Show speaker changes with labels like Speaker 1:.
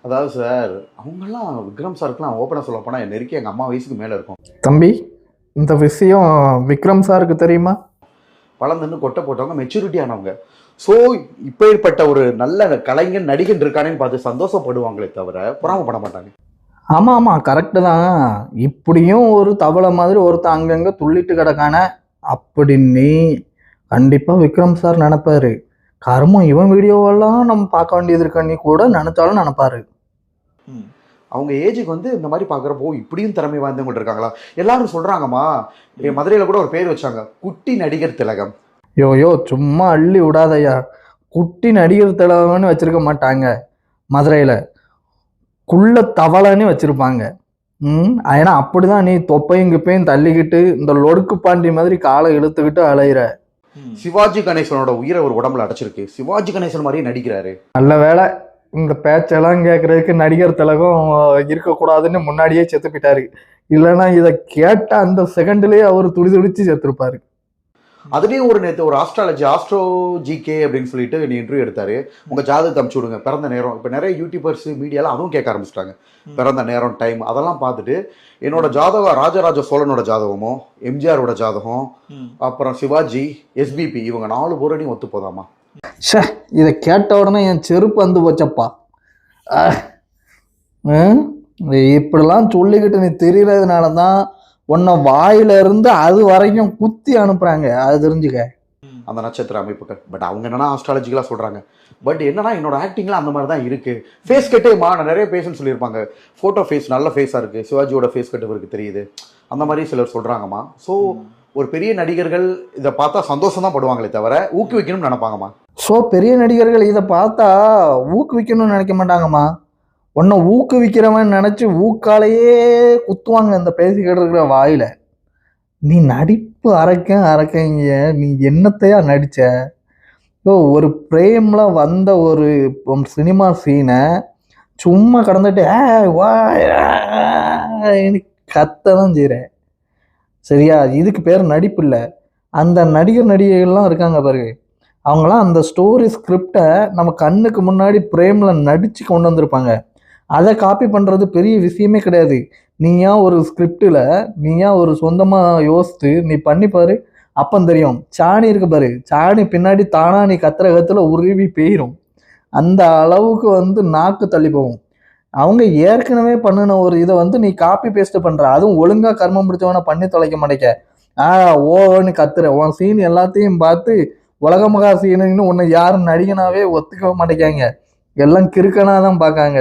Speaker 1: அதாவது சார், அவங்கலாம் விக்ரம் சாருக்குலாம் ஓப்பனா சொல்லப் போனா நெருக்கி எங்க அம்மா வயசுக்கு மேல இருக்கும்.
Speaker 2: தம்பி, இந்த விஷயம் விக்ரம் சாருக்கு தெரியுமா?
Speaker 1: வளர்ந்துன்னு கொட்ட போட்டவங்க, மெச்சூரிட்டி ஆனவங்க. ஸோ, இப்பேற்பட்ட ஒரு நல்ல கலைஞன், நடிகன் இருக்கானேன்னு பார்த்து சந்தோஷப்படுவாங்களே தவிர, பொறாமப்பட மாட்டாங்க.
Speaker 2: ஆமா ஆமா, கரெக்டு தான். இப்படியும் ஒரு தவளை மாதிரி ஒருத்தன் அங்கங்க துள்ளிட்டு கிடக்கான அப்படின்னு கண்டிப்பா விக்ரம் சார் நினைப்பாரு. கர்மம், இவன் வீடியோவெல்லாம் நம்ம பார்க்க வேண்டியது இருக்கன்னு கூட நினைச்சாலும் நினைப்பாரு.
Speaker 1: அவங்க ஏஜுக்கு வந்து இந்த மாதிரி பார்க்குறப்போ இப்படியும் திறமை வாய்ந்தவங்க இருக்காங்களா? எல்லாரும் சொல்றாங்கம்மா, மதுரையில கூட ஒரு பேர் வச்சாங்க, குட்டி நடிகர் திலகம்.
Speaker 2: யோ சும்மா அள்ளி விடாதயா. குட்டி நடிகர் திலகம்னு வச்சிருக்க மாட்டாங்க மதுரையில, குள்ள தவளைன்னு வச்சிருப்பாங்க. ஏன்னா அப்படிதான் நீ தொப்பையும் கிப்பையும் தள்ளிக்கிட்டு இந்த லொடுக்கு பாண்டி மாதிரி காலை இழுத்துக்கிட்டு அலையிற.
Speaker 1: சிவாஜி கணேசனோட உயிரை ஒரு உடம்புல அடைச்சிருக்கு. சிவாஜி கணேசன் மாதிரியே நடிக்கிறாரு.
Speaker 2: நல்ல வேலை, இந்த பேச்செல்லாம் கேட்கறதுக்கு நடிகர் திலகம் இருக்கக்கூடாதுன்னு முன்னாடியே செத்து போயிட்டாரு. இல்லைன்னா இதை கேட்ட அந்த செகண்ட்லயே அவர் துடிச்சு செத்துருப்பாரு.
Speaker 1: அதுலேயும் நேற்று ஒரு ஆஸ்ட்ரோ ஜிகே அப்படின்னு சொல்லிட்டு நீ இன்டர்வியூ எடுத்தாரு. உங்க ஜாதகத்தை அமுச்சு விடுங்க, பிறந்த நேரம். இப்போ நிறைய யூடியூபர்ஸ் மீடியாலாம் அதுவும் கேட்க ஆரம்பிச்சிட்டாங்க. பிறந்த நேரம், டைம் அதெல்லாம் பார்த்துட்டு என்னோட ஜாதகம், ராஜராஜ சோழனோட ஜாதகமோ, எம்ஜிஆரோட ஜாதகம், அப்புறம் சிவாஜி, எஸ்பிபி, இவங்க 4 பேரையும் ஒத்து போதாமா?
Speaker 2: ஷே, இதை கேட்ட உடனே என் செருப்பு வந்து போச்சப்பா. இப்படிலாம் சொல்லிக்கிட்டு நீ தெரியறதுனால தான் உன்னை வாயில இருந்து அது வரைக்கும் குத்தி அனுப்புறாங்க. அது தெரிஞ்சுக்க
Speaker 1: அந்த நட்சத்திர அமைப்புகள். பட் அவங்க என்னன்னா ஆஸ்ட்ராலஜிக்கலா சொல்றாங்க. பட் என்னன்னா என்னோட ஆக்டிங்லாம் அந்த மாதிரி தான் இருக்கு. ஃபேஸ் கட்டேமா நான் நிறைய பேசுன்னு சொல்லியிருப்பாங்க. ஃபோட்டோ ஃபேஸ் நல்ல ஃபேஸாக இருக்கு, சிவாஜியோட ஃபேஸ் கட்டு இவருக்கு தெரியுது, அந்த மாதிரி சிலர் சொல்றாங்கம்மா. ஸோ ஒரு பெரிய நடிகர்கள் இதை பார்த்தா சந்தோஷம் தான் படுவாங்களே தவிர ஊக்குவிக்கணும்னு நினைப்பாங்கம்மா.
Speaker 2: ஸோ பெரிய நடிகர்கள் இதை பார்த்தா ஊக்குவிக்கணும்னு நினைக்க மாட்டாங்கம்மா. உன்னை ஊக்குவிக்கிறவன் நினச்சி ஊக்காலேயே குத்துவாங்க இந்த பேசிக்கிட்டு இருக்கிற வாயில. நீ நடிப்பு அரைக்கங்க, நீ என்னத்தையா நடிச்ச? ஒரு பிரேம்ல வந்த ஒரு சினிமா சீனை சும்மா கடந்துட்டு கத்ததான் செய்கிறேன். சரியா? இதுக்கு பேர் நடிப்பு இல்லை. அந்த நடிகர் நடிகைகள்லாம் இருக்காங்க பாருங்க, அவங்களாம் அந்த ஸ்டோரி ஸ்கிரிப்டை நம்ம கண்ணுக்கு முன்னாடி பிரேமில் நடித்து கொண்டு வந்திருப்பாங்க. அதை காப்பி பண்ணுறது பெரிய விஷயமே கிடையாது. நீயா ஒரு ஸ்கிரிப்டில் நீயா ஒரு சொந்தமாக யோசித்து நீ பண்ணிப்பாரு, அப்போ தெரியும். சாணி இருக்கு பாரு, சாணி பின்னாடி தானா நீ கத்துற உருவி போயிடும். அந்த அளவுக்கு நாக்கு தள்ளி போகும். அவங்க ஏற்கனவே பண்ணின ஒரு இதை நீ காப்பி பேஸ்ட் பண்ணுற, அதுவும் ஒழுங்காக கர்மம் பிடிச்சவனை பண்ணி தொலைக்க மாட்டேங்க. ஓன்னு கத்துற உன் சீன் எல்லாத்தையும் பார்த்து உலகமகா சீனுன்னு உன்னை யாரும் நடிகனாவே ஒத்துக்க மாட்டேங்காங்க. எல்லாம் கிறுக்கனாதான் பார்க்காங்க.